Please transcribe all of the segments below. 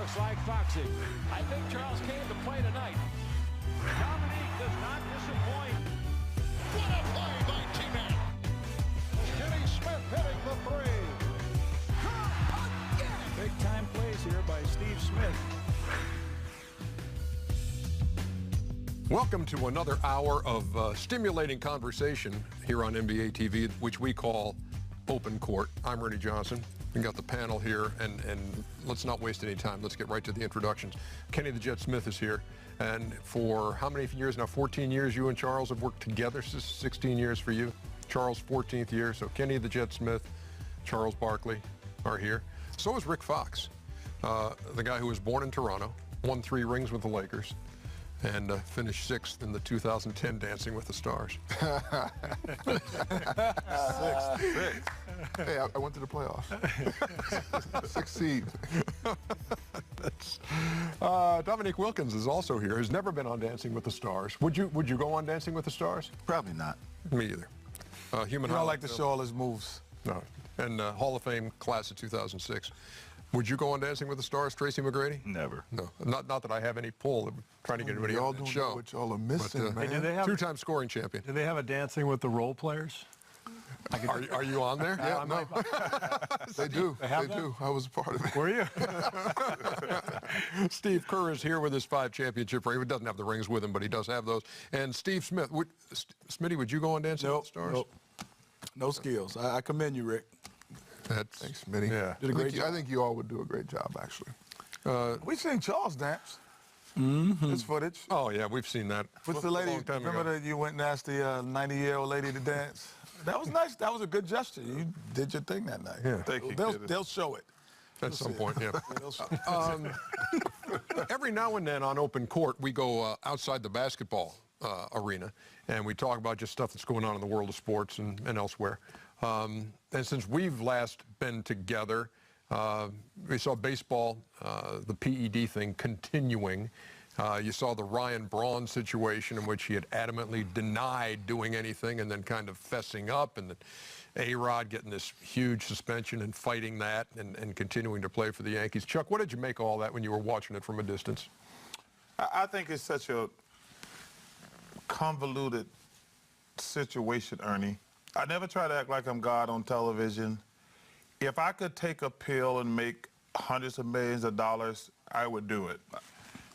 Looks like Foxy. I think Charles came to play tonight. Dominique does not disappoint. What a play by T-Man. Kenny Smith hitting the three. Big time plays here by Steve Smith. Welcome to another hour of stimulating conversation here on NBA TV, which we call Open Court. I'm Ernie Johnson. We got the panel here, and let's not waste any time. Let's get right to the introductions. Kenny the Jet Smith is here, and for how many years now? 14 years you and Charles have worked together. 16 years for you. Charles' 14th year. So Kenny the Jet Smith, Charles Barkley are here. So is Rick Fox, the guy who was born in Toronto, won 3 rings with the Lakers, and finished 6th in the 2010 Dancing with the Stars. Six. Hey, I went to the playoffs. 6th seed. Dominique Wilkins is also here. Has never been on Dancing with the Stars. Would you go on Dancing with the Stars? Probably not. Me either. Human. You don't like to show all his moves. No. And Hall of Fame class of 2006. Would you go on Dancing with the Stars, Tracy McGrady? Never. No. Not that I have any pull. I'm trying to get anybody on the show. What y'all are missing, man. Hey, do they have 2-time scoring champion. Do they have a Dancing with the Role Players? Are you on there? Yeah, no. They do. They have They that? do. I was a part of it. Were you? Steve Kerr is here with his 5 championship ring. He doesn't have the rings with him, but he does have those. And Steve Smith. Smitty, would you go on Dancing with the Stars? Nope. No skills. I commend you, Rick. Thanks, Smitty. Yeah. Did a great job. I think you all would do a great job, actually. We seen Charles dance. This footage. Oh, yeah, we've seen that. What's the a lady? long time Remember ago. that you went and asked the 90-year-old lady to dance? That was nice. That was a good gesture. You did your thing that night. Yeah. Thank you. They'll show it. At some point, yeah. They'll show it. Every now and then on Open Court, we go outside the basketball arena, and we talk about just stuff that's going on in the world of sports and elsewhere. And since we've last been together, we saw baseball, the PED thing continuing. You saw the Ryan Braun situation in which he had adamantly denied doing anything and then kind of fessing up, and then A-Rod getting this huge suspension and fighting that and continuing to play for the Yankees. Chuck, what did you make of all that when you were watching it from a distance? I think it's such a convoluted situation, Ernie. I never try to act like I'm God on television. If I could take a pill and make hundreds of millions of dollars, I would do it.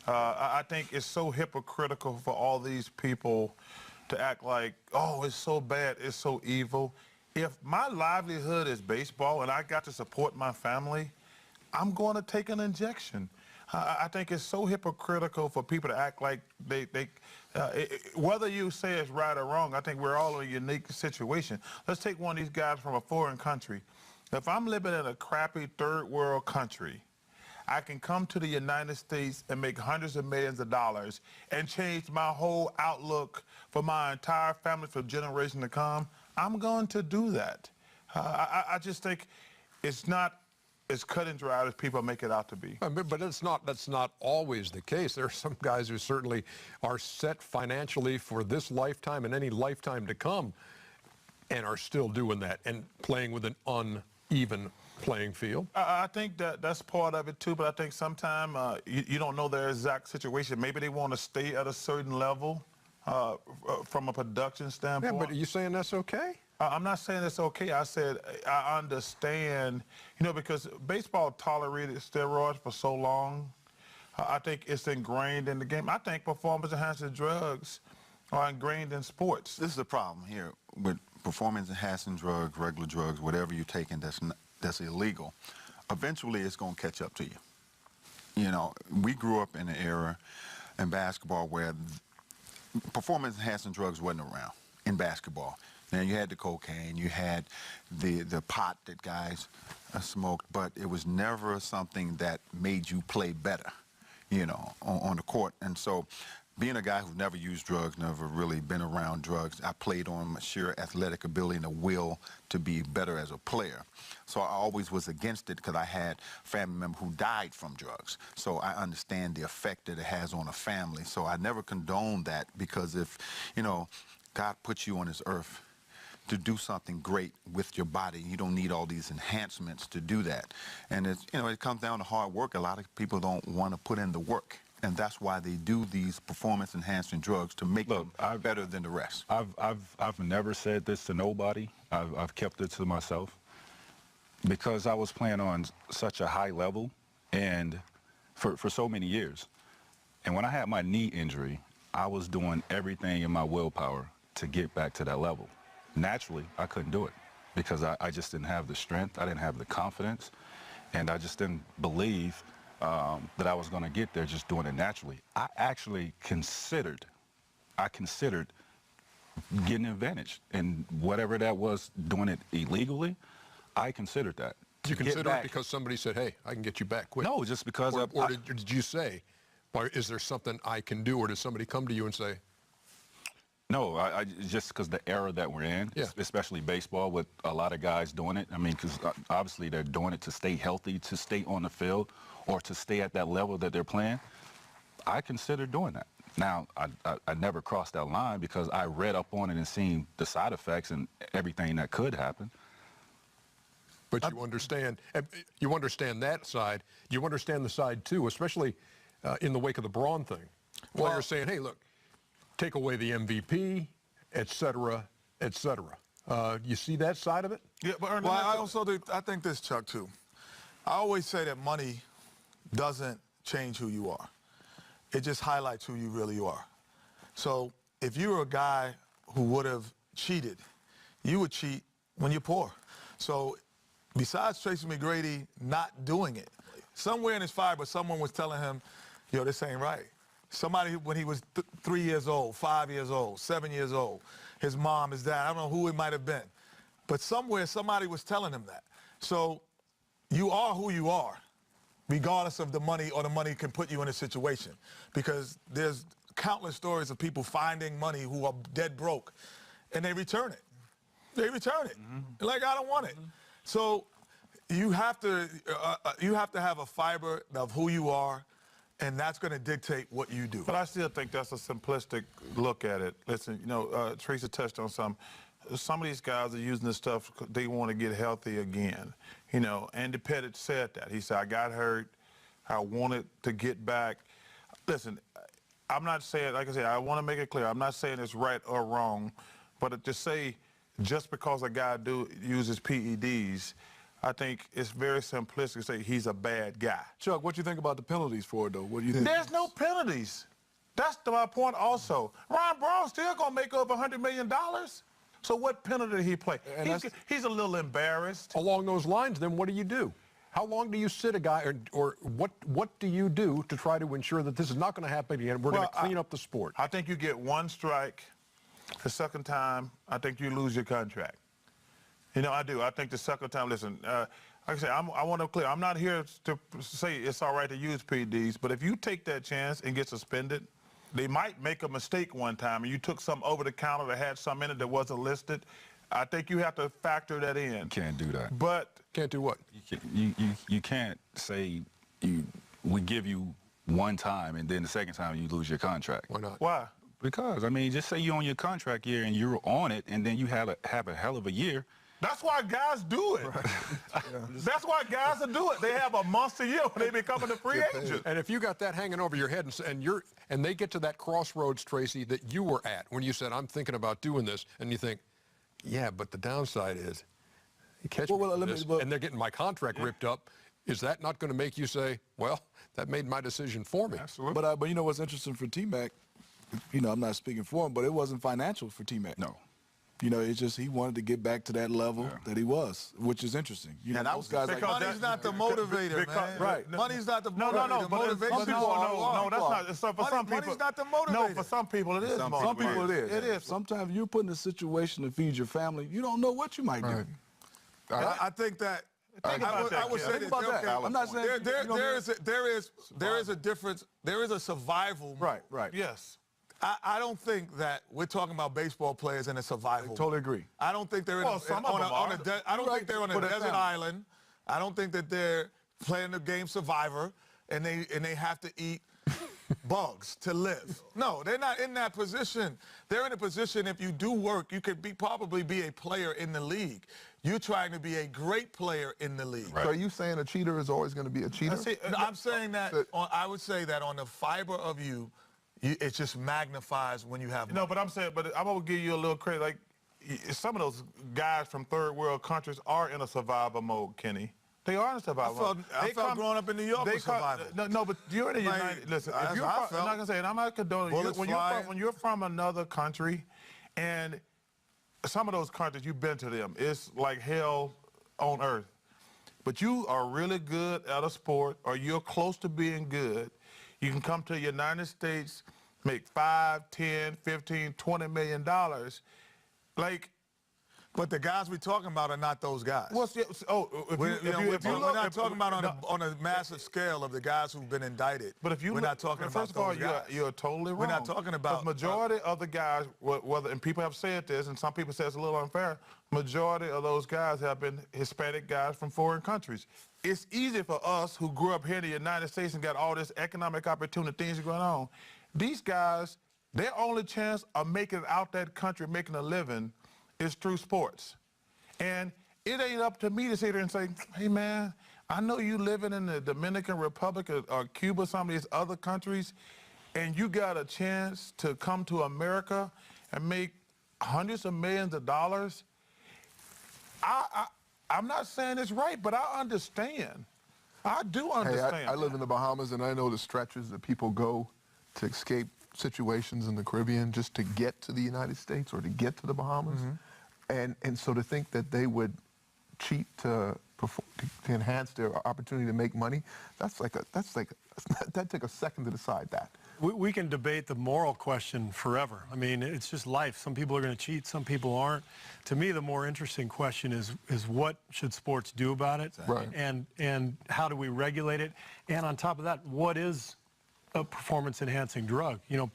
I think it's so hypocritical for all these people to act like, oh, it's so bad, it's so evil. If my livelihood is baseball and I got to support my family, I'm going to take an injection. I think it's so hypocritical for people to act like whether you say it's right or wrong, I think we're all in a unique situation. Let's take one of these guys from a foreign country. If I'm living in a crappy third world country, I can come to the United States and make hundreds of millions of dollars and change my whole outlook for my entire family for generations to come. I'm going to do that. I just think it's not as cut and dry as people make it out to be. But that's not always the case. There are some guys who certainly are set financially for this lifetime and any lifetime to come and are still doing that and playing with an uneven playing field. I think that's part of it too, but I think sometimes you don't know their exact situation. Maybe they want to stay at a certain level from a production standpoint. Yeah, but are you saying that's okay? I'm not saying it's okay. I said I understand, because baseball tolerated steroids for so long. I think it's ingrained in the game. I think performance-enhancing drugs are ingrained in sports. This is the problem here with performance-enhancing drugs, regular drugs, whatever you're taking that's illegal. Eventually, it's going to catch up to you. We grew up in an era in basketball where performance-enhancing drugs wasn't around in basketball. Now, you had the cocaine, you had the pot that guys smoked, but it was never something that made you play better, on the court. And so being a guy who never used drugs, never really been around drugs, I played on my sheer athletic ability and a will to be better as a player. So I always was against it because I had family members who died from drugs. So I understand the effect that it has on a family. So I never condoned that because if, God put you on this earth to do something great with your body. You don't need all these enhancements to do that. And it's, you know, it comes down to hard work. A lot of people don't want to put in the work. And that's why they do these performance-enhancing drugs to make them better than the rest. I've never said this to nobody. I've kept it to myself because I was playing on such a high level and for so many years. And when I had my knee injury, I was doing everything in my willpower to get back to that level. Naturally, I couldn't do it because I just didn't have the strength, I didn't have the confidence, and I just didn't believe that I was going to get there just doing it naturally. I actually considered getting advantage, and whatever that was, doing it illegally, I considered that. You consider it because somebody said, hey, I can get you back quick? No, just because or did you say, or is there something I can do, or does somebody come to you and say? No, I just because the era that we're in, especially baseball, with a lot of guys doing it. I mean, because obviously they're doing it to stay healthy, to stay on the field, or to stay at that level that they're playing. I considered doing that. Now, I never crossed that line because I read up on it and seen the side effects and everything that could happen. But you understand that side. You understand the side, too, especially in the wake of the Braun thing. Players saying, hey, look, take away the MVP, et cetera, et cetera. You see that side of it? Yeah, but Ernie, I think this, Chuck, too. I always say that money doesn't change who you are. It just highlights who you really are. So if you were a guy who would have cheated, you would cheat when you're poor. So besides Tracy McGrady not doing it, somewhere in his fiber, someone was telling him, yo, this ain't right. Somebody, when he was 3 years old, 5 years old, 7 years old, his mom, his dad, I don't know who it might have been, but somewhere somebody was telling him that. So you are who you are, regardless of the money, or the money can put you in a situation, because there's countless stories of people finding money who are dead broke, and they return it. They return it. Mm-hmm. Like, I don't want it. Mm-hmm. So you have to have a fiber of who you are, and that's going to dictate what you do. But I still think that's a simplistic look at it. Listen, you know, Teresa touched on some of these guys are using this stuff, they want to get healthy again. You know, Andy Pettitte said that. He said, I got hurt, I wanted to get back. Listen, I'm not saying, like I said, I want to make it clear, I'm not saying it's right or wrong, but to say just because a guy uses PEDs, I think it's very simplistic to say he's a bad guy. Chuck, what do you think about the penalties for it, though? What do you think? There's no penalties. That's my point also. Ron Braun still going to make up $100 million. So what penalty did he play? He's a little embarrassed. Along those lines, then what do you do? How long do you sit a guy, or what do you do to try to ensure that this is not going to happen again? We're going to clean up the sport. I think you get one strike. The second time, I think you lose your contract. You know, I do. I think the second time, listen, like I say, I want to be clear. I'm not here to say it's all right to use PEDs, but if you take that chance and get suspended, they might make a mistake one time and you took some over the counter that had some in it that wasn't listed. I think you have to factor that in. You can't do that. But can't do what? You can't say we give you one time and then the second time you lose your contract. Why not? Why? Because, I mean, just say you're on your contract year and you're on it and then you have a hell of a year. That's why guys do it. Right. That's why guys do it. They have a monster year when they become a free agent. And if you got that hanging over your head and they get to that crossroads, Tracy, that you were at when you said, I'm thinking about doing this, and you think, yeah, but the downside is, you catch me for this, and they're getting my contract ripped up, is that not going to make you say, well, that made my decision for me? Absolutely. But you know what's interesting for T-Mac, you know, I'm not speaking for him, but it wasn't financial for T-Mac. No. You know, it's just he wanted to get back to that level that he was, which is interesting. You know, those guys like money's not the motivator, man. Right. Money's not the motivator. No. But motivation. No, that's not. So for some people, money's not the motivator. No, for some people it is. Some people it is. It is. Sometimes you're put in a situation to feed your family. You don't know what you might do. I think that. I would say think about that. I'm not saying there is a difference. There is a survival. Right. Yes. I don't think that we're talking about baseball players in a survival. I totally agree. I don't think they're I don't think they're on a desert island. I don't think that they're playing the game Survivor and they have to eat bugs to live. No, they're not in that position. They're in a position, if you do work, you could probably be a player in the league. You're trying to be a great player in the league. So are you saying a cheater is always going to be a cheater? I'm saying that, I would say that on the fiber of you, it just magnifies when you have money. No, but I'm saying, but I'm going to give you a little credit. Like, some of those guys from third world countries are in a survival mode, Kenny. They are in a survival mode. I felt growing up in New York with survival. No, but you're in the United... Listen, if you're from, I'm not going to say it, I'm not condoning it. When you're from another country, and some of those countries, you've been to them, it's like hell on earth. But you are really good at a sport, or you're close to being good, you can come to the United States, make $5, $10, $15, $20 million. Like, but the guys we're talking about are not those guys. We're not talking about on a massive scale of the guys who've been indicted. But if you we're not talking about those guys. You're totally wrong. We're not talking about the majority of the guys, whether, and people have said this, and some people say it's a little unfair. Majority of those guys have been Hispanic guys from foreign countries. It's easy for us who grew up here in the United States and got all this economic opportunity, things going on. These guys, their only chance of making it out that country, making a living, is through sports. And it ain't up to me to sit there and say, hey, man, I know you living in the Dominican Republic or Cuba, some of these other countries, and you got a chance to come to America and make hundreds of millions of dollars. I'm not saying it's right, but I understand. I do understand. Hey, I live in the Bahamas, and I know the stretches that people go to escape situations in the Caribbean just to get to the United States or to get to the Bahamas. And so to think that they would cheat to enhance their opportunity to make money, that take a second to decide that. We can debate the moral question forever. I mean, it's just life. Some people are going to cheat, some people aren't. To me, the more interesting question is what should sports do about it? Right. And how do we regulate it? And on top of that, what is a performance-enhancing drug? You know,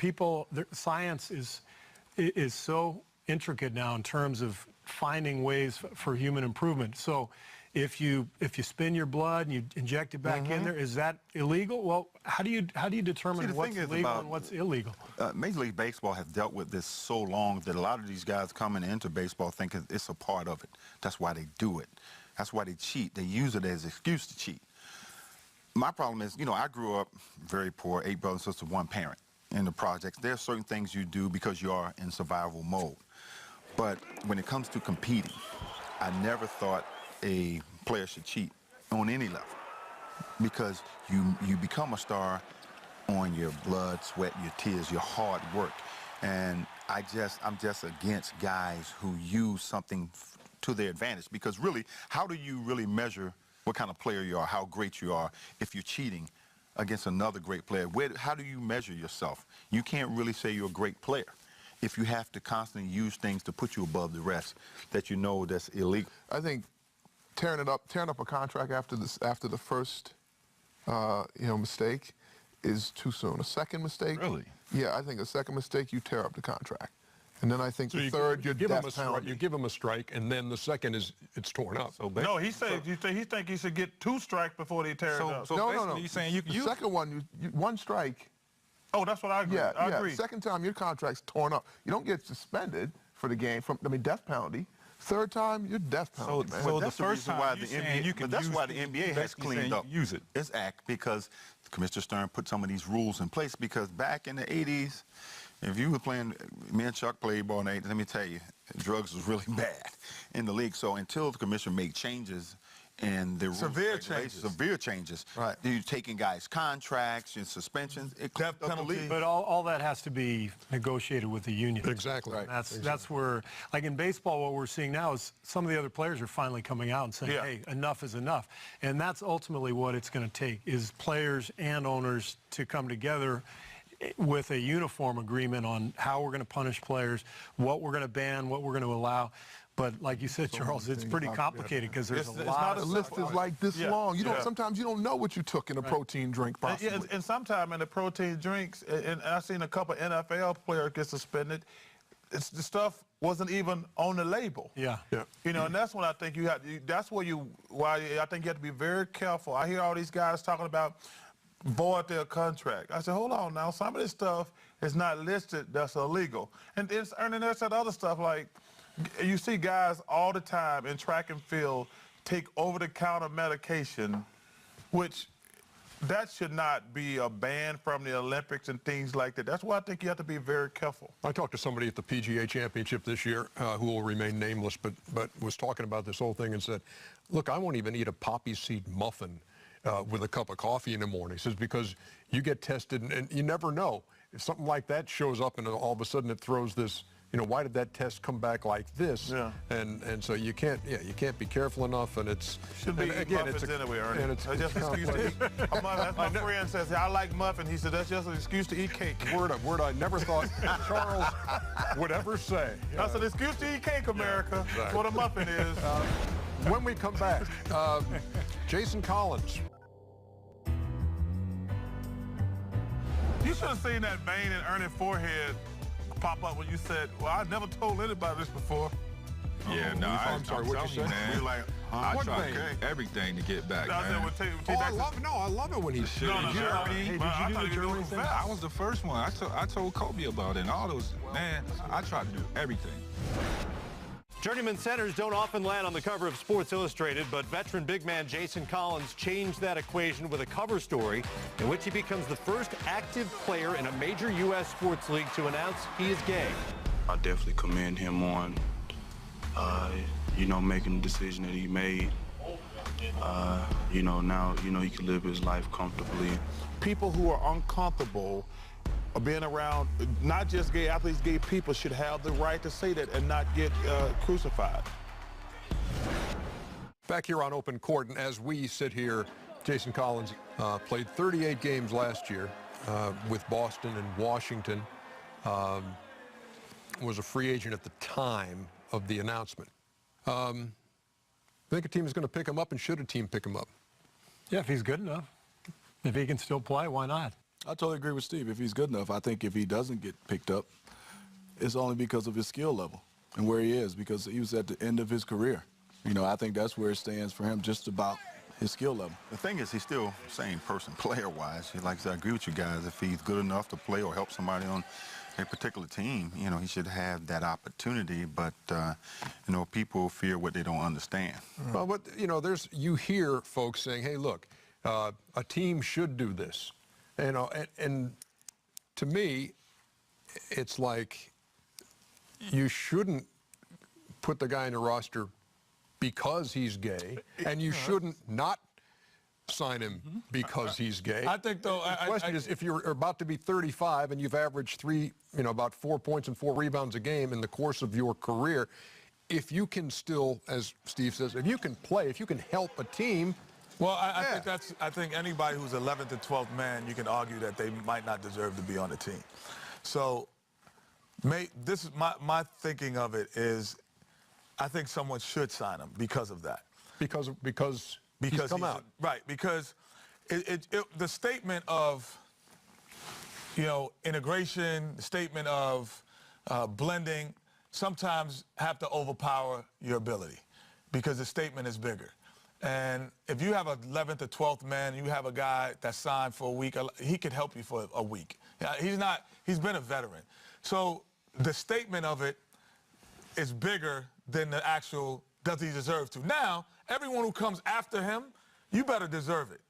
science is so intricate now in terms of finding ways for human improvement. So if you spin your blood and you inject it back in there, is that illegal? Well, how do you determine what's legal and what's illegal? Major League Baseball has dealt with this so long that a lot of these guys coming into baseball think it's a part of it. That's why they do it. That's why they cheat. They use it as an excuse to cheat. My problem is, you know, I grew up very poor, 8 brothers and sisters, 1 parent in the projects. There are certain things you do because you are in survival mode. But when it comes to competing, I never thought a player should cheat on any level, because you become a star on your blood, sweat, your tears, your hard work. And I'm just against guys who use something to their advantage, because really, how do you really measure what kind of player you are, how great you are, if you're cheating against another great player? How do you measure yourself? You can't really say you're a great player if you have to constantly use things to put you above the rest that you know that's illegal. I think tearing up a contract after the first mistake is too soon. A second mistake, really? Yeah, I think a second mistake, you tear up the contract. And then I think the third, you're death penalty. You give him a strike, and then the second is it's torn up. So no, he said he think he should get 2 strikes before they tear it up. So no. He's saying the second one, one strike. Oh, that's what I agree. Yeah, I agree. Second time, your contract's torn up. You don't get suspended for the game death penalty. Third time, you're death penalty, man. So the first time why the NBA, that's why the NBA has cleaned up its act, because Commissioner Stern put some of these rules in place. Because back in the 80s, if you were playing, me and Chuck played ball in the 80s, let me tell you, drugs was really bad in the league. So until the commissioner made changes and the severe changes, right? You're taking guys' contracts and suspensions, death penalty. But all that has to be negotiated with the union. Exactly. Right. That's where, like in baseball, what we're seeing now is some of the other players are finally coming out and saying, hey, enough is enough. And that's ultimately what it's going to take, is players and owners to come together with a uniform agreement on how we're going to punish players, what we're going to ban, what we're going to allow. But like you said, Charles, it's pretty complicated because there's a lot of... The list is like this long. Sometimes you don't know what you took in a protein drink, possibly. And sometimes in the protein drinks, and I've seen a couple NFL players get suspended, the stuff wasn't even on the label. Yeah. You know, and that's when I think I think you have to be very careful. I hear all these guys talking about void their contract. I said, hold on now, some of this stuff is not listed that's illegal. And there's that other stuff, like you see guys all the time in track and field take over-the-counter medication, which that should not be a ban from the Olympics and things like that. That's why I think you have to be very careful. I talked to somebody at the PGA Championship this year who will remain nameless, but was talking about this whole thing and said, look, I won't even eat a poppy seed muffin with a cup of coffee in the morning. He says, because you get tested and you never know. If something like that shows up and all of a sudden it throws this, why did that test come back like this? Yeah. And so you can't be careful enough, and it's should be again it's anyway, Ernie. And it's just an excuse to eat. That's my friend says, I like muffin. He said that's just an excuse to eat cake. Word I never thought Charles would ever say. That's an excuse to eat cake, America. Yeah, exactly. That's what a muffin is. When we come back, Jason Collins. You should have seen that vein in Ernie's forehead pop up when you said, well, I never told anybody this before. Yeah, no, I'm sorry, what'd you say? man. You're like, I What tried vein? everything to get back, I said, man. well, I love it when he's No, Germany. Hey, did you do the Germany thing? I was the first one. I told Kobe about it and all those, man, I tried to do everything. Journeyman centers don't often land on the cover of Sports Illustrated, but veteran big man Jason Collins changed that equation with a cover story in which he becomes the first active player in a major U.S. sports league to announce he is gay. I definitely commend him on, making the decision that he made. Now, he can live his life comfortably. People who are uncomfortable being around not just gay athletes, gay people should have the right to say that and not get crucified. Back here on Open Court, and as we sit here, Jason Collins played 38 games last year with Boston and Washington. Was a free agent at the time of the announcement. Think a team is going to pick him up, and should a team pick him up? Yeah, if he's good enough. If he can still play, why not? I totally agree with Steve. If he's good enough, I think if he doesn't get picked up, it's only because of his skill level and where he is, because he was at the end of his career. I think that's where it stands for him, just about his skill level. The thing is, he's still same person player-wise. Like I said, I agree with you guys. If he's good enough to play or help somebody on a particular team, he should have that opportunity. But, people fear what they don't understand. Well, but, you hear folks saying, hey, look, a team should do this. And to me, it's like you shouldn't put the guy in the roster because he's gay, and you shouldn't not sign him because he's gay. I think, though, the question is, if you're about to be 35 and you've averaged about 4 points and 4 rebounds a game in the course of your career, if you can still, as Steve says, if you can play, if you can help a team. Well, I think anybody who's 11th and 12th man, you can argue that they might not deserve to be on the team. So, this is my thinking of it is, I think someone should sign him because of that. Because he's come out. Right, because the statement of, integration, the statement of blending, sometimes have to overpower your ability because the statement is bigger. And if you have an 11th or 12th man, you have a guy that's signed for a week, he could help you for a week. He's been a veteran. So the statement of it is bigger than the actual, does he deserve to? Now, everyone who comes after him, you better deserve it.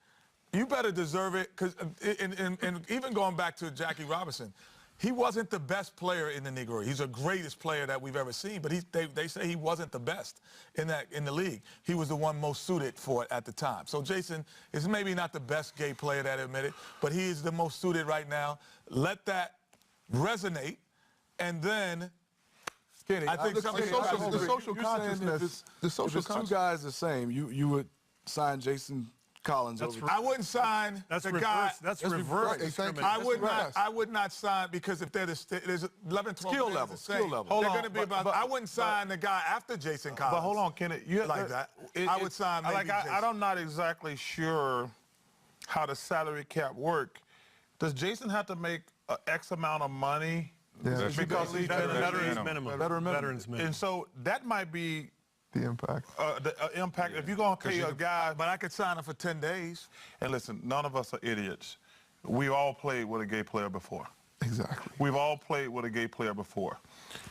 You better deserve it, because and even going back to Jackie Robinson, he wasn't the best player in the Negro. He's the greatest player that we've ever seen, but they say he wasn't the best in the league. He was the one most suited for it at the time. So Jason is maybe not the best gay player that admitted, but he is the most suited right now. Let that resonate, and then I think the social consciousness. The social consciousness. Two guys the same. You would sign Jason Collins over. That's I wouldn't sign the guy. That's reverse discrimination. I would not sign, because if there's 11, 12 skill level. They're going to be about. I wouldn't sign the guy after Jason Collins. But hold on, Kenneth. Like that. I would sign maybe Jason. I'm not exactly sure how the salary cap work. Does Jason have to make X amount of money? Yeah. Because he's Veterans minimum. And so that might be The impact. The impact. If you're going to pay a guy, But I could sign him for 10 days. and listen, none of us are idiots. We all played with a gay player before. Exactly. We've all played with a gay player before.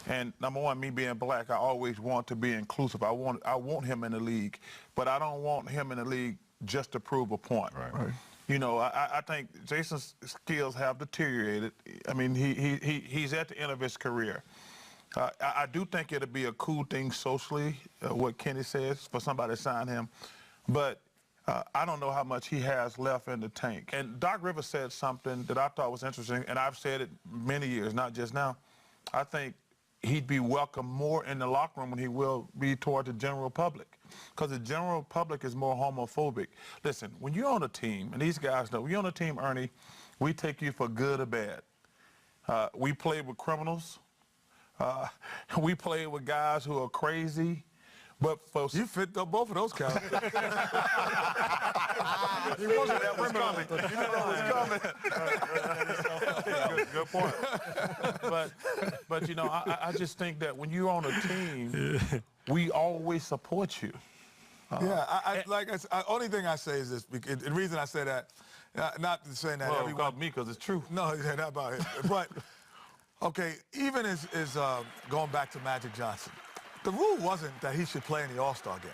And number one, me being black, I always want to be inclusive. I want him in the league, but I don't want him in the league just to prove a point. Right. You know, I think Jason's skills have deteriorated. I mean, he's at the end of his career. I do think it'll be a cool thing socially, what Kenny says, for somebody to sign him. But I don't know how much he has left in the tank. And Doc Rivers said something that I thought was interesting, and I've said it many years, not just now. I think he'd be welcome more in the locker room than he will be toward the general public, because the general public is more homophobic. Listen, when you're on a team, and these guys know, when you're on a team, Ernie, we take you for good or bad. We play with criminals. We play with guys who are crazy. But folks, You fit both of those categories. he wasn't that was coming. You know that was coming. Good point. But you know, I just think that when you're on a team, we always support you. Only thing I say is this. The reason I say that, not saying that everyone. Well, me, because it's true. No, not about it. But okay, even as going back to Magic Johnson. The rule wasn't that he should play in the All-Star game,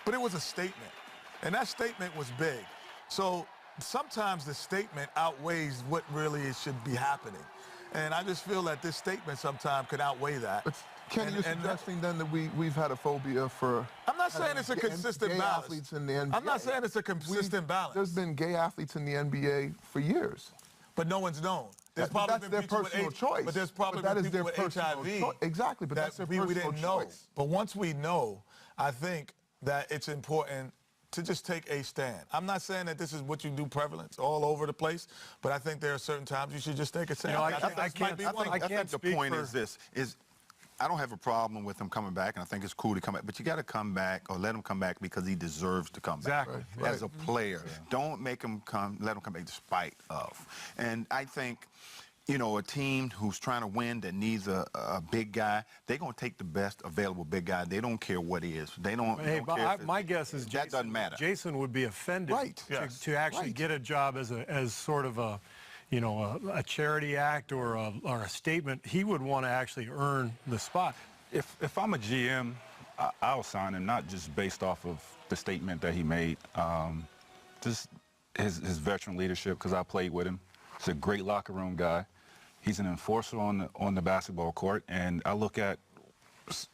but it was a statement, and that statement was big. So sometimes the statement outweighs what really should be happening, and I just feel that this statement sometimes could outweigh that. But Kenny, you're suggesting then that we've had a phobia for... I'm not saying it's a consistent balance. Athletes in the NBA. I'm not saying it's a consistent balance. There's been gay athletes in the NBA for years. But no one's known. That's their personal choice. But there's probably been people with HIV. Exactly, but that's their personal choice. We didn't know. But once we know, I think that it's important to just take a stand. I'm not saying that this is what you do prevalence all over the place, but I think there are certain times you should just take a stand. I think the point is this, I don't have a problem with him coming back, and I think it's cool to come back, but you got to come back or let him come back because he deserves to come back as a player. Yeah. Don't make him let him come back despite of. And I think, you know, a team who's trying to win that needs a big guy, they're going to take the best available big guy. They don't care what he is. They don't, hey, don't care. My guess is that doesn't matter. Jason would be offended to actually get a job as sort of a, you know, a charity act or a statement. He would want to actually earn the spot. If I'm a GM, I'll sign him, not just based off of the statement that he made, just his veteran leadership, because I played with him. He's a great locker room guy. He's an enforcer on the basketball court, and I look at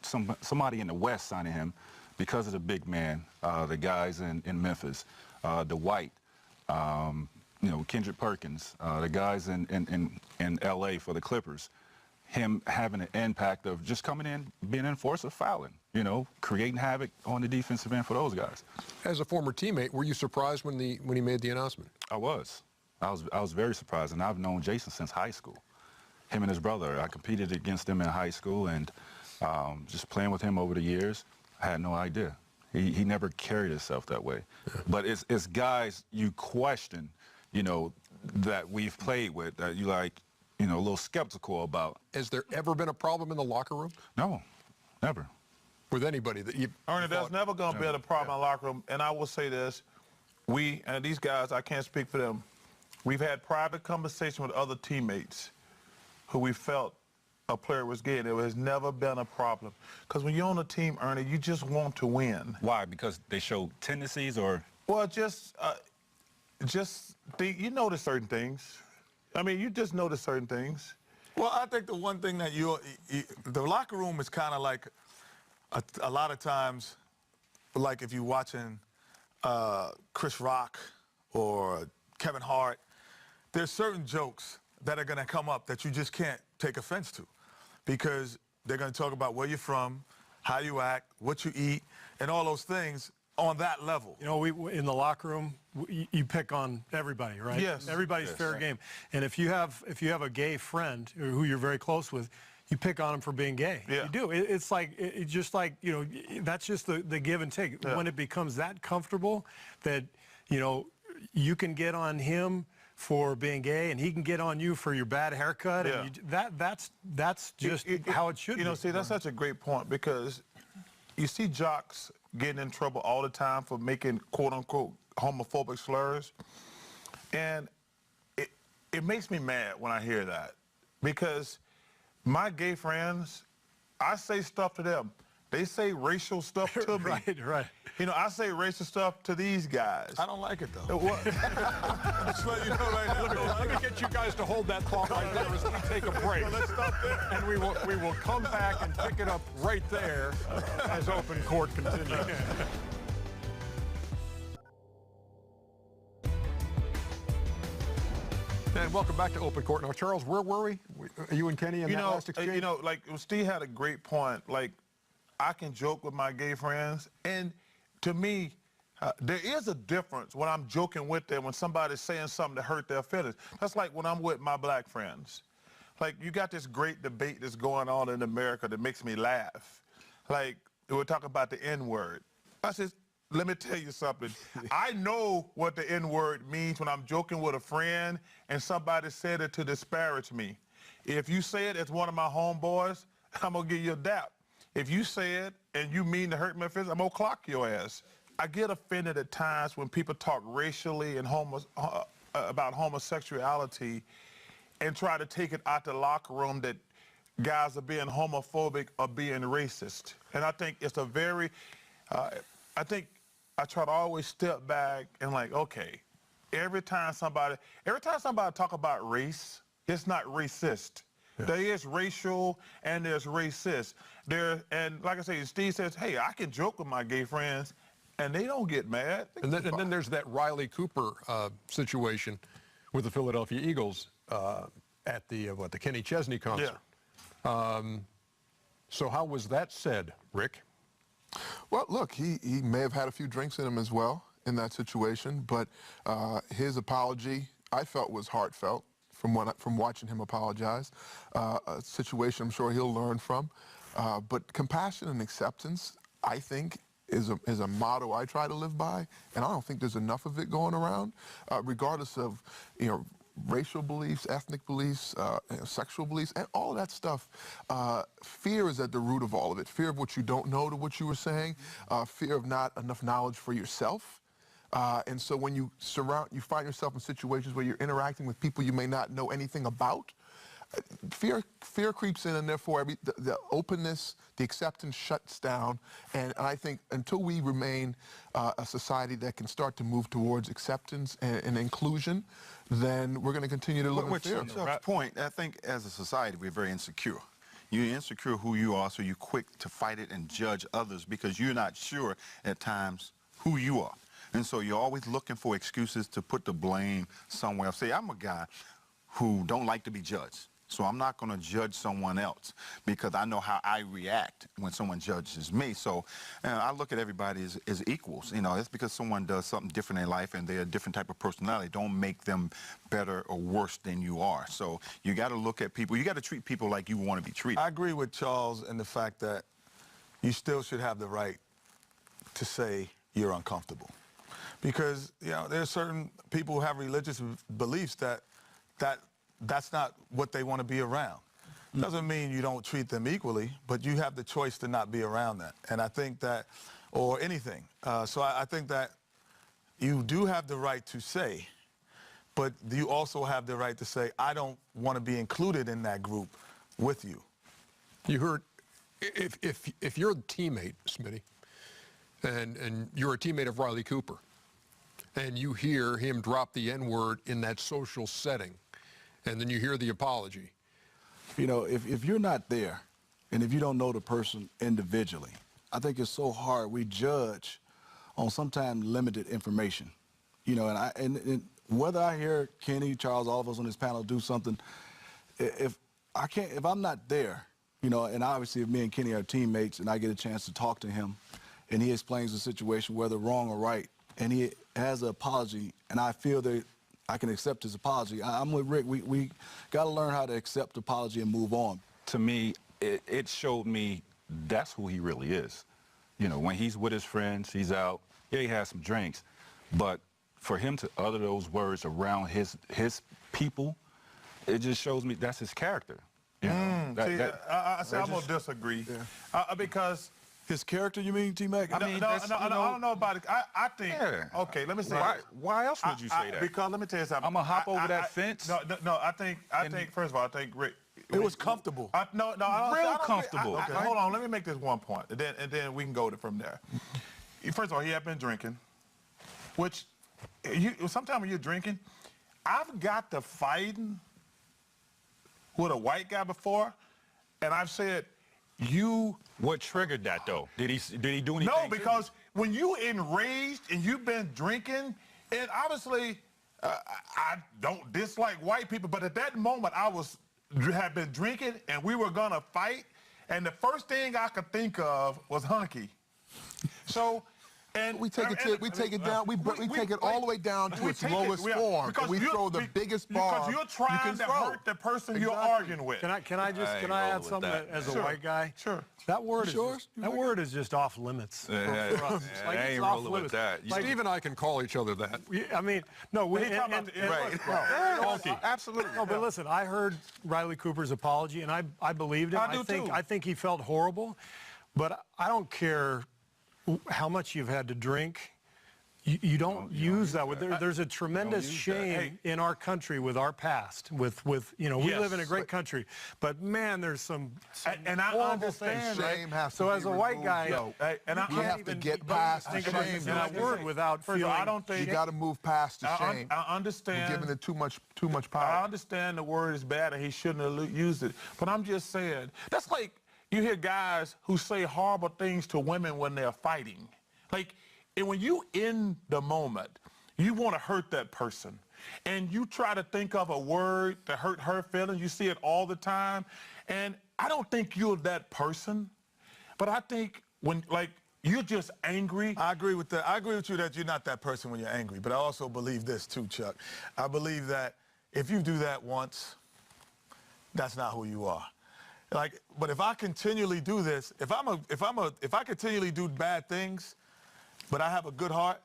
somebody in the West signing him because of the big man, the guys in Memphis, Dwight, you know, Kendrick Perkins, the guys in L.A. for the Clippers, him having an impact of just coming in, being an enforcer, fouling, you know, creating havoc on the defensive end for those guys. As a former teammate, were you surprised when he made the announcement? I was very surprised, and I've known Jason since high school. Him and his brother, I competed against him in high school, and just playing with him over the years, I had no idea. He never carried himself that way. But it's guys you question, you know, that we've played with, that you like, you know, a little skeptical about. Has there ever been a problem in the locker room? No, never. With anybody that you... Ernie, there's never going to be a problem in the locker room. And I will say this, we, and these guys, I can't speak for them, we've had private conversation with other teammates who we felt a player was gay. There has never been a problem. Because when you're on a team, Ernie, you just want to win. Why? Because they show tendencies or... Well, you notice certain things. I mean, you just notice certain things. Well, I think the one thing that the locker room is kind of like a lot of times, like if you're watching Chris Rock or Kevin Hart, there's certain jokes that are going to come up that you just can't take offense to, because they're going to talk about where you're from, how you act, what you eat, and all those things on that level. You know, in the locker room, you pick on everybody, right? Yes. Everybody's fair game. And if you have a gay friend who you're very close with, you pick on him for being gay. Yeah. You do. It's just like, you know, that's just the give and take. Yeah. When it becomes that comfortable that, you know, you can get on him for being gay and he can get on you for your bad haircut. Yeah. And that's just how it should be. You know, see, that's such a great point, because you see jocks getting in trouble all the time for making quote-unquote homophobic slurs. And it makes me mad when I hear that, because my gay friends, I say stuff to them. They say racial stuff to me. Right. You know, I say racial stuff to these guys. I don't like it, though. What? Just let you know right now. Let me get you guys to hold that thought right there as we take a break. Let's stop there. And we will come back and pick it up right there as Open Court continues. And welcome back to Open Court. Now, Charles, where were we? You and Kenny in that last exchange? You know, like Steve had a great point. Like, I can joke with my gay friends, and to me, there is a difference when I'm joking with them when somebody's saying something to hurt their feelings. That's like when I'm with my black friends. Like, you got this great debate that's going on in America that makes me laugh. Like, we're talking about the N-word. I said, let me tell you something. I know what the N-word means when I'm joking with a friend and somebody said it to disparage me. If you say it as one of my homeboys, I'm going to give you a dap. If you say it and you mean to hurt my feelings, I'm going to clock your ass. I get offended at times when people talk racially and about homosexuality and try to take it out the locker room that guys are being homophobic or being racist. And I think it's a very, I think I try to always step back and like, okay, every time somebody talk about race, it's not racist. Yeah. There is racial and there's racist. And like I say, Steve says, hey, I can joke with my gay friends and they don't get mad. And then there's that Riley Cooper situation with the Philadelphia Eagles at the Kenny Chesney concert. Yeah. So how was that said, Rick? Well, look, he may have had a few drinks in him as well in that situation, but his apology, I felt, was heartfelt from watching him apologize. A situation I'm sure he'll learn from. But compassion and acceptance, I think, is a motto I try to live by, and I don't think there's enough of it going around, regardless of, you know, racial beliefs, ethnic beliefs, sexual beliefs, and all of that stuff. Fear is at the root of all of it. Fear of what you don't know, to what you were saying, fear of not enough knowledge for yourself. And so when you find yourself in situations where you're interacting with people you may not know anything about, fear creeps in, and therefore the openness, the acceptance shuts down. And I think until we remain a society that can start to move towards acceptance and inclusion, then we're going to continue to live in fear. To Chuck's point, I think as a society we're very insecure. You're insecure who you are, so you're quick to fight it and judge others because you're not sure at times who you are. And so you're always looking for excuses to put the blame somewhere else. Say, I'm a guy who don't like to be judged. So I'm not going to judge someone else because I know how I react when someone judges me. So I look at everybody as equals. You know, it's because someone does something different in life and they're a different type of personality. Don't make them better or worse than you are. So you got to look at people. You got to treat people like you want to be treated. I agree with Charles in the fact that you still should have the right to say you're uncomfortable. Because, you know, there's certain people who have religious beliefs that's not what they want to be around. Doesn't mean you don't treat them equally, but you have the choice to not be around that. And I think that, or anything. So I think that you do have the right to say, but you also have the right to say, I don't want to be included in that group with you. You heard, if you're a teammate, Smitty, and you're a teammate of Riley Cooper, and you hear him drop the N-word in that social setting, and then you hear the apology. You know, if you're not there, and if you don't know the person individually, I think it's so hard. We judge on sometimes limited information. You know, and whether I hear Kenny, Charles, all of us on this panel do something, if I'm not there, you know, and obviously if me and Kenny are teammates and I get a chance to talk to him and he explains the situation, whether wrong or right, and he has an apology, and I feel that I can accept his apology. I'm with Rick. We got to learn how to accept apology and move on. To me, it showed me that's who he really is. You know, when he's with his friends, he's out. Yeah, he has some drinks, but for him to utter those words around his people, it just shows me that's his character. You know, I'm going to disagree because His character, you mean, T-Mac? I don't know about it. I think, okay, let me say why else would you say that? Because let me tell you something. I'm going to hop over that fence? No, I think, first of all, I think Rick. It was comfortable. I don't Real comfortable. Okay, hold on, let me make this one point, and then we can go from there. First of all, he had been drinking, which, sometimes when you're drinking, I've got to fighting with a white guy before, and I've said, What triggered that, though? Did he do anything? No, because when you enraged and you've been drinking, and obviously, I don't dislike white people, but at that moment, had been drinking, and we were gonna fight, and the first thing I could think of was Hunky. So, and we take it down. We take it all the way down to its lowest form. We throw the biggest bar. Because you're trying to hurt the person you're arguing with. Can I add something as a white guy? Sure. That word is just off limits for us. I ain't rolling with that. Steve and I can call each other that. I mean, no, absolutely. No, but listen, I heard Riley Cooper's apology, and I believed him. I think he felt horrible, but I don't care how much you've had to drink. You don't use that. There's a tremendous shame in our country with our past. We live in a great country, but man, there's some and I understand shame has to so be as a white guy, and you have to get past the shame. That word without feeling. I don't think you got to move past the shame. I understand. You're giving it too much power. I understand the word is bad and he shouldn't have used it, but I'm just saying that's like you hear guys who say horrible things to women when they're fighting, like. And when you in the moment, you want to hurt that person. And you try to think of a word to hurt her feelings. You see it all the time. And I don't think you're that person. But I think when, like, you're just angry. I agree with that. I agree with you that you're not that person when you're angry. But I also believe this too, Chuck. I believe that if you do that once, that's not who you are. Like, but if I continually do this, if I continually do bad things, but I have a good heart,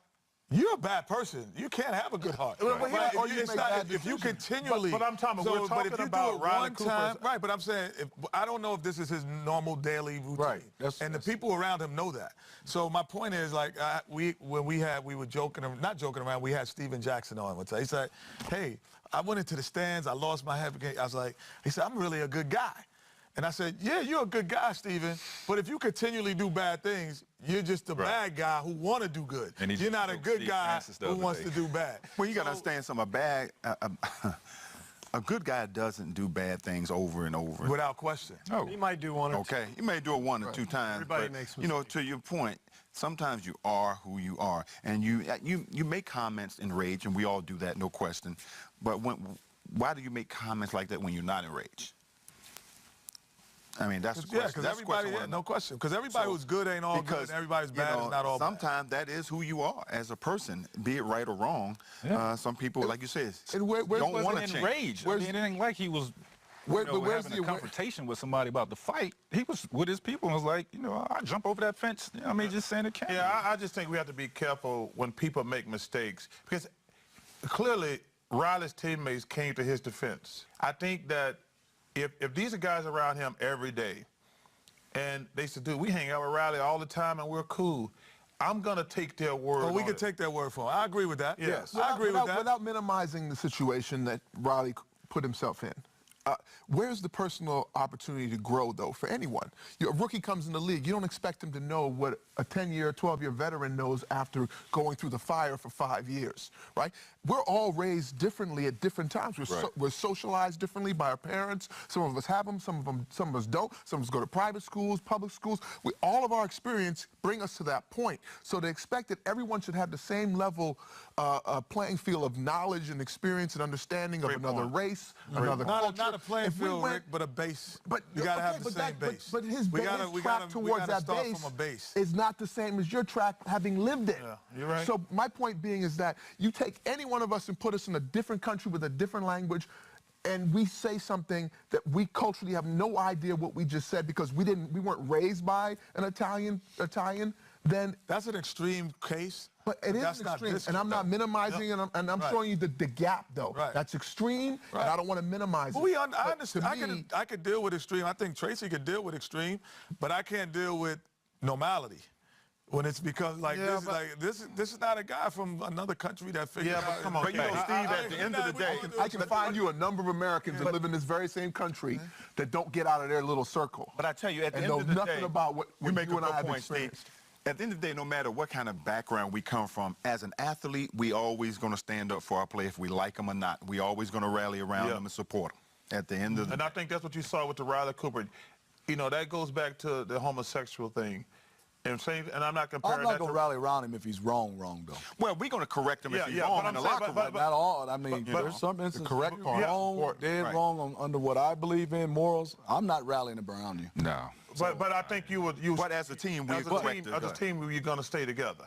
you're a bad person. You can't have a good heart. If you continually. But I'm talking about, we're talking about Riley Cooper. Right, but I'm saying, I don't know if this is his normal daily routine. Right. The people around him know that. So my point is, like, we were joking, not joking around, we had Steven Jackson on one time. He said, hey, I went into the stands, I lost my head. I was like, he said, I'm really a good guy. And I said, yeah, you're a good guy, Steven, but if you continually do bad things, you're just a bad guy who want to do good. And you're not a good guy who wants to do bad. Well, you got to understand something. A good guy doesn't do bad things over and over. Without question. Oh. He might do one or two. Okay, he may do it one or two times. Everybody makes mistakes. To your point, sometimes you are who you are. And you make comments in rage, and we all do that, no question. But why do you make comments like that when you're not enraged? I mean, that's the question. Yeah, because everybody, no question. Because everybody who's good ain't all good, and everybody's bad is not all bad. Sometimes that is who you are as a person, be it right or wrong. Yeah. Some people, like you said, don't want to change. It ain't like he was having a confrontation with somebody about the fight. He was with his people and was like, I jump over that fence. Just saying it can't. Yeah, I just think we have to be careful when people make mistakes. Because clearly, Riley's teammates came to his defense. I think that if these are guys around him every day, and they said, dude, we hang out with Riley all the time and we're cool, I'm going to take their word. We can take their word for it. I agree with that. Yes. I agree with that. Without minimizing the situation that Riley put himself in. Where's the personal opportunity to grow, though, for anyone? A rookie comes in the league. You don't expect him to know what a 10-year, 12-year veteran knows after going through the fire for 5 years, right? We're all raised differently at different times. We're socialized differently by our parents. Some of us have them, some of us don't. Some of us go to private schools, public schools. All of our experience bring us to that point. So to expect that everyone should have the same level playing field of knowledge and experience and understanding of another race, another culture. Not a playing field, Rick, but a base. You got to have the same base. But his track towards that base is not the same as your track having lived it. Yeah, you're right. So my point being is that you take any one of us and put us in a different country with a different language, and we say something that we culturally have no idea what we just said because we weren't raised by an Italian, then that's an extreme case. But it is extreme, and I'm not minimizing it, and I'm showing you the gap, though. Right. That's extreme, and I don't want to minimize it. I understand. I could deal with extreme. I think Tracy could deal with extreme, but I can't deal with normality. When it's because like this is not a guy from another country that figured out. Come on, But you know, Steve, at the end of the day, I can find you a number of Americans that live in this very same country that don't get out of their little circle. But I tell you, at the and end know of the nothing day, about what you make you a and I good have point, Steve. experienced. At the end of the day, no matter what kind of background we come from, as an athlete, we always going to stand up for our play if we like them or not. We always going to rally around them and support them. At the end of the And I think that's what you saw with the Riley Cooper. You know, that goes back to the homosexual thing. And I'm not comparing I'm not that going to rally around him if he's wrong, though. Well, we're going to correct him if he's but wrong I'm in the saying, locker room. Not all. I mean, there's some instances the correct you're part. wrong, dead Right. wrong under what I believe in, morals. I'm not rallying around you. No. But I think you would. But as a team, we as a team, you're going to stay together.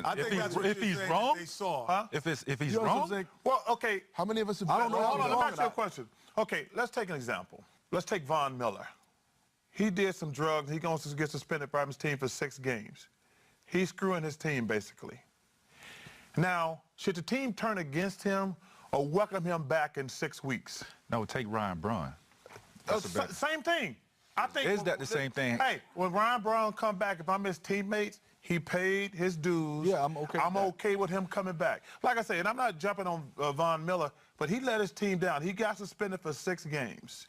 I think that's what if you're he's saying wrong? that they saw. Huh? If he's You know what I'm wrong, saying? Well, okay. How many of us have I don't know how Hold on, he's let me wrong. ask you a question. Okay, let's take an example. Let's take Von Miller. He did some drugs. He's going to get suspended from his team for 6 games. He's screwing his team, basically. Now, should the team turn against him or welcome him back in 6 weeks? no, take Ryan Braun. Same thing. I think. Is that the same thing? Hey, when Ryan Braun come back, if I'm his teammates, he paid his dues. Yeah, I'm okay with I'm that. okay with him coming back. Like I said, and I'm not jumping on Von Miller, but he let his team down. He got suspended for 6 games.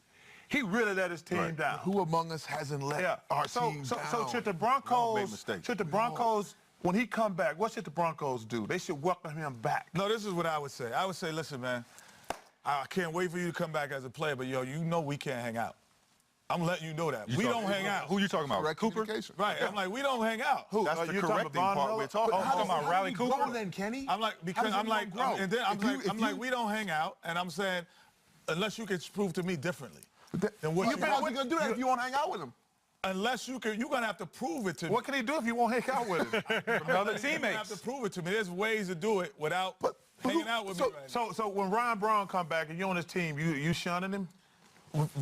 He really let his team down. Who among us hasn't let our team down? So should the Make Broncos, mistakes. when he come back, what should the Broncos do? They should welcome him back. No, this is what I would say. I would say, listen, man, I can't wait for you to come back as a player, but, yo, you know we can't hang out. I'm letting you know that. We don't hang out. Who you talking about? Correct Cooper? communication. Right. I'm like, we don't hang out. Who? That's the you talking correcting about Von part Miller? we're talking But about. how Talking does about how Riley do we Cooper? grow then, Kenny? I'm like, because How I'm does like, anyone grow? and then I'm like, you- we don't hang out, and I'm saying, unless you can prove to me differently. Then what How's he going to do that if you won't hang out with him? Unless you can, you're going to have to prove it to me. What can he do if you won't hang out with him? Other You're going to have teammates. to prove it to me. There's ways to do it without hanging out with me right now. So when Ryan Braun come back and you're on his team, you shunning him?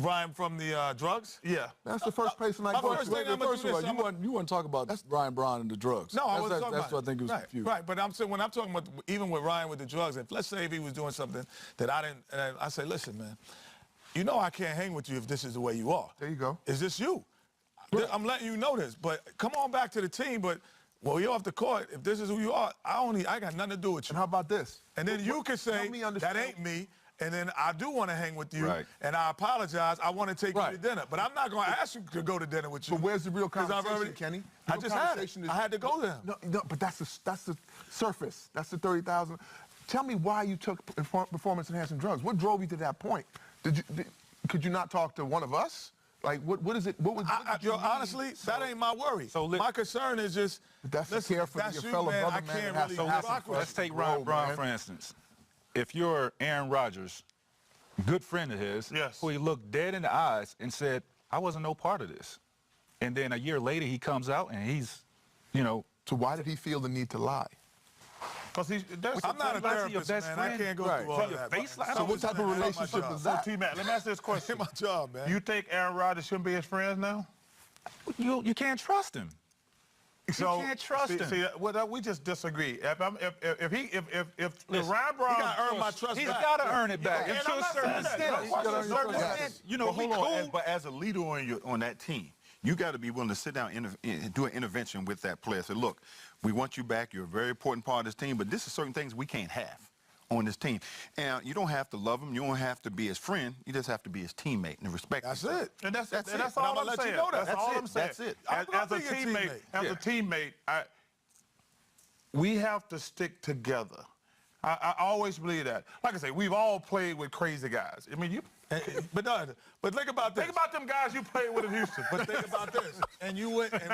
Ryan from the drugs? Yeah. That's the first person I My go first to. thing I'm gonna First do of all, this, you weren't talking about Ryan Braun and the drugs. No, I was that's, talking that's about what I think it was right, confused. Right, but I'm saying when I'm talking about even with Ryan with the drugs, if let's say if he was doing something that I didn't, and I say, listen, man, you know I can't hang with you if this is the way you are. There you go. Is this you? I'm letting you know this, but come on back to the team. But when you're off the court, if this is who you are, I got nothing to do with you. And how about this? And then you can say Help me that understand. ain't me. And then I do want to hang with you, Right. and I apologize. I want to take Right. you to dinner, but I'm not going to ask you to go to dinner with you. But where's the real 'Cause I've conversation, already- Kenny? I Real just had it. conversation is- I had to go there. No, but that's the surface. That's the 30,000. Tell me why you took performance-enhancing drugs. What drove you to that point? Could you not talk to one of us? Like, what is it? What would you Yo, need? honestly, that ain't my worry. So my concern is just, That's the listen, care if for that's your you, fellow man, brother, I man, can't that has really to happen rock with Let's you. take Grow, Ryan Braun, man. for instance. If you're Aaron Rodgers, good friend of his, Yes. who he looked dead in the eyes and said, I wasn't no part of this. And then a year later, he comes out and he's, So why did he feel the need to lie? Because I'm not a Lie to your therapist, best man. I friend. can't go Right. through all To of your that. face line? So what type of relationship is that? T-Mac, let me ask this question. It's my job, man. You think Aaron Rodgers shouldn't be his friends now? You can't trust him. So, can't trust him. See, well, we just disagree. If Listen, Ryan Braun, he gotta earn my trust He's back. got to earn it back. Yeah, And to I'm a not certain saying that. extent. No, To a what's the certain certain extent. You know, But we hold on, cool. but as a leader on that team, you got to be willing to sit down and do an intervention with that player. Say, look, we want you back. You're a very important part of this team, but this is certain things we can't have on this team. And you don't have to love him. You don't have to be his friend. You just have to be his teammate and respect him. That's it. and that's it. that's And all I'ma I'm let saying. you know that. That's all That's I'm it. saying. That's it. I'm As a being a teammate, teammate. we have to stick together. I always believe that. Like I say, we've all played with crazy guys. I mean, But think about this. think about them guys you played with in Houston. But think about this. And you went, and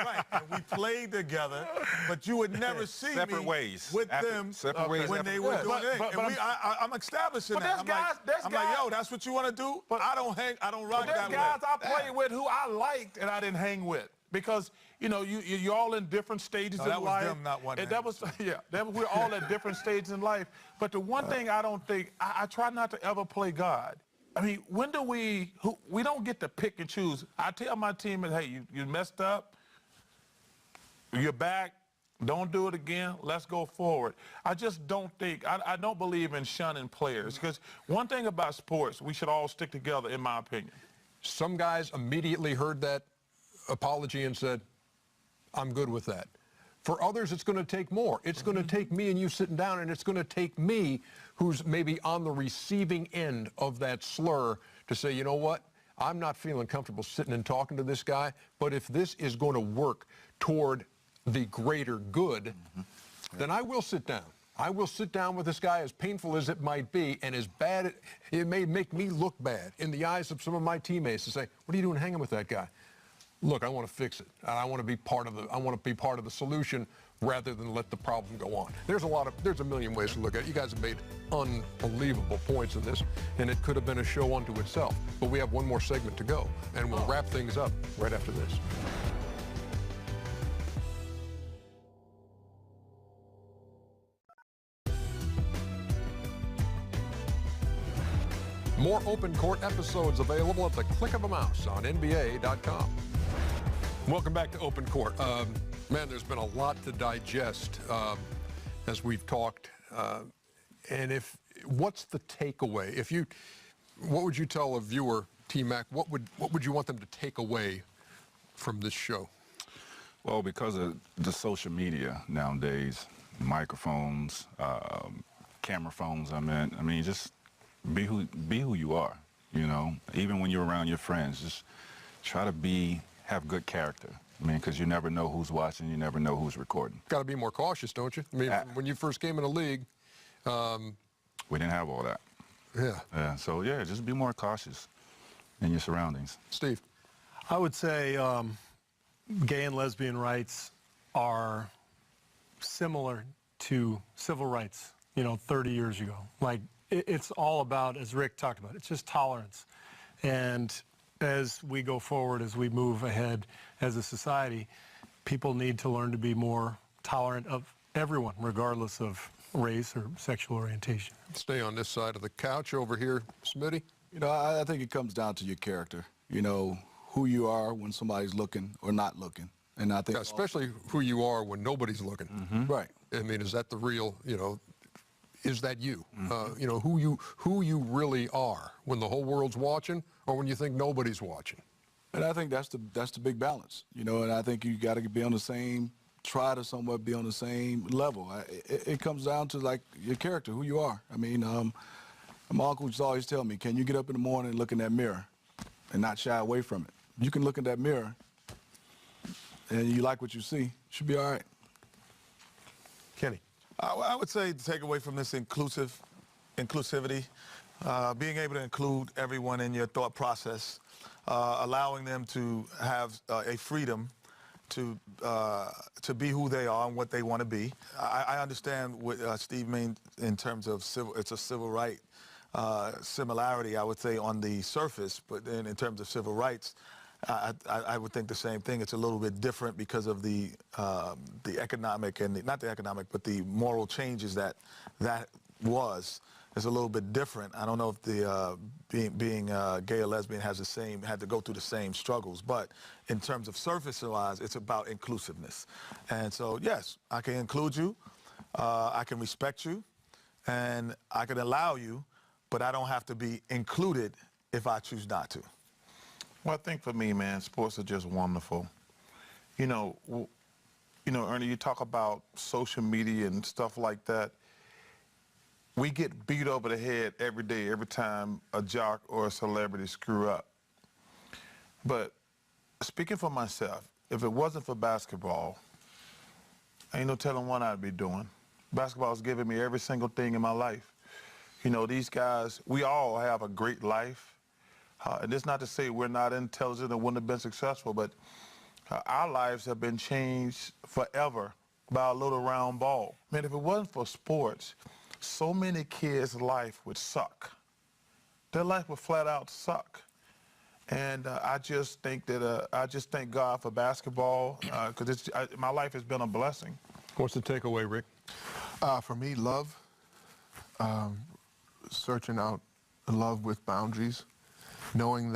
we played together, but you would never see Separate me ways. with them Separate ways, when separate they were ways. doing it. But And I'm establishing But that. there's I'm guys- like, yo, that's what you want to do? But I don't rock There's that guys way. I played with who I liked and I didn't hang with because you're all in different stages No, in that was life. them not wanting And to that was we're all at different stages in life. But the one thing I don't think I try not to ever play God. I mean, when do we don't get to pick and choose? I tell my team, hey, you messed up. You're back. Don't do it again. Let's go forward. I just don't think, I don't believe in shunning players because one thing about sports, we should all stick together, in my opinion. Some guys immediately heard that apology and said, I'm good with that. For others, it's going to take more. It's going to take me and you sitting down, and it's going to take me, who's maybe on the receiving end of that slur, to say, you know what? I'm not feeling comfortable sitting and talking to this guy, but if this is going to work toward the greater good, then I will sit down. I will sit down with this guy, as painful as it might be, and as bad, it may make me look bad in the eyes of some of my teammates to say, what are you doing hanging with that guy? Look, I want to fix it. I want to be part of the solution rather than let the problem go on. There's a million ways to look at it. You guys have made unbelievable points in this, and it could have been a show unto itself. But we have one more segment to go, and we'll wrap things up right after this. More Open Court episodes available at the click of a mouse on NBA.com. Welcome back to Open Court. Man, there's been a lot to digest as we've talked. And what's the takeaway? What would you tell a viewer, T-Mac? What would you want them to take away from this show? Well, because of the social media nowadays, microphones, camera phones, I mean, just be who you are, you know. Even when you're around your friends, just try to have good character. I mean, because you never know who's watching, you never know who's recording. Got to be more cautious, don't you? I mean, when you first came in the league, we didn't have all that. Yeah. So yeah, just be more cautious in your surroundings. Steve, I would say gay and lesbian rights are similar to civil rights, 30 years ago. Like, it's all about, as Rick talked about, it's just tolerance. And as we go forward, as we move ahead as a society, people need to learn to be more tolerant of everyone, regardless of race or sexual orientation. Stay on this side of the couch over here, Smitty. I think it comes down to your character, who you are when somebody's looking or not looking. And I think especially who you are when nobody's looking. Right. I mean, is that the real, is that you? Who you really are when the whole world's watching or when you think nobody's watching. And I think that's the big balance, and I think you got to be on the same, try to somewhat be on the same level. It comes down to, like, your character, who you are. I mean, my uncle used to always tell me, can you get up in the morning and look in that mirror and not shy away from it? You can look in that mirror and you like what you see, it should be all right. Kenny. I would say to take away from this inclusivity, being able to include everyone in your thought process, allowing them to have a freedom to be who they are and what they want to be. I understand what Steve means in terms of it's a civil right similarity, I would say, on the surface, but then in terms of civil rights, I would think the same thing. It's a little bit different because of the economic and not the economic, but the moral changes that was. It's a little bit different. I don't know if the being gay or lesbian had to go through the same struggles, but in terms of surface-wise, it's about inclusiveness. And so, yes, I can include you, I can respect you, and I can allow you, but I don't have to be included if I choose not to. Well, I think for me, man, sports are just wonderful. Ernie, you talk about social media and stuff like that. We get beat over the head every day, every time a jock or a celebrity screw up. But speaking for myself, if it wasn't for basketball, ain't no telling what I'd be doing. Basketball's given me every single thing in my life. These guys, we all have a great life. And it's not to say we're not intelligent and wouldn't have been successful, but our lives have been changed forever by a little round ball. Man, if it wasn't for sports, so many kids' life would suck. Their life would flat out suck. And I just think that I just thank God for basketball because my life has been a blessing. What's the takeaway, Rick? For me, love, searching out love with boundaries, knowing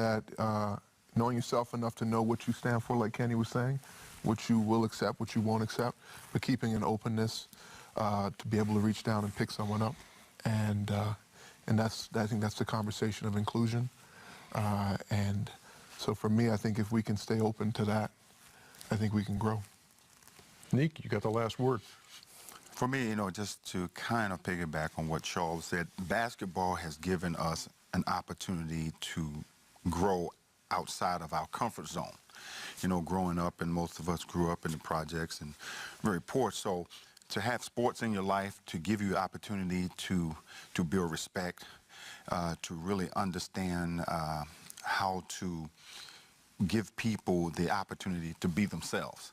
yourself enough to know what you stand for, like Kenny was saying, what you will accept, what you won't accept, but keeping an openness to be able to reach down and pick someone up. And I think that's the conversation of inclusion. And So for me, I think if we can stay open to that, I think we can grow. Neek, you got the last word. For me, you know, just to kind of piggyback on what Charles said, basketball has given us an opportunity to grow outside of our comfort zone. You know, growing up, and most of us grew up in the projects and very poor. So to have sports in your life, to give you opportunity to build respect, to really understand how to give people the opportunity to be themselves.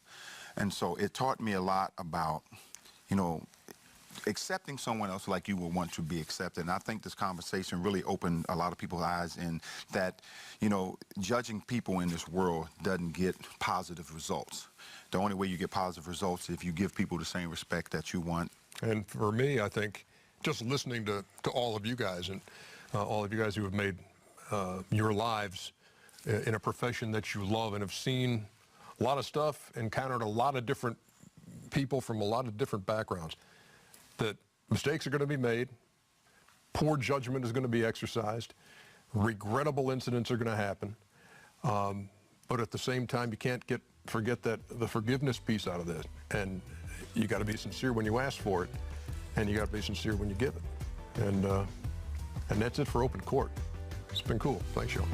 And so it taught me a lot about, you know, accepting someone else like you would want to be accepted. And I think this conversation really opened a lot of people's eyes in that, you know, judging people in this world doesn't get positive results. The only way you get positive results is if you give people the same respect that you want. And for me, I think just listening to all of you guys and all of you guys who have made your lives in a profession that you love and have seen a lot of stuff, encountered a lot of different people from a lot of different backgrounds, that mistakes are going to be made, poor judgment is going to be exercised, regrettable incidents are going to happen, but at the same time, you can't forget that the forgiveness piece out of this, and you got to be sincere when you ask for it, and you got to be sincere when you give it, and that's it for Open Court. It's been cool. Thanks, y'all.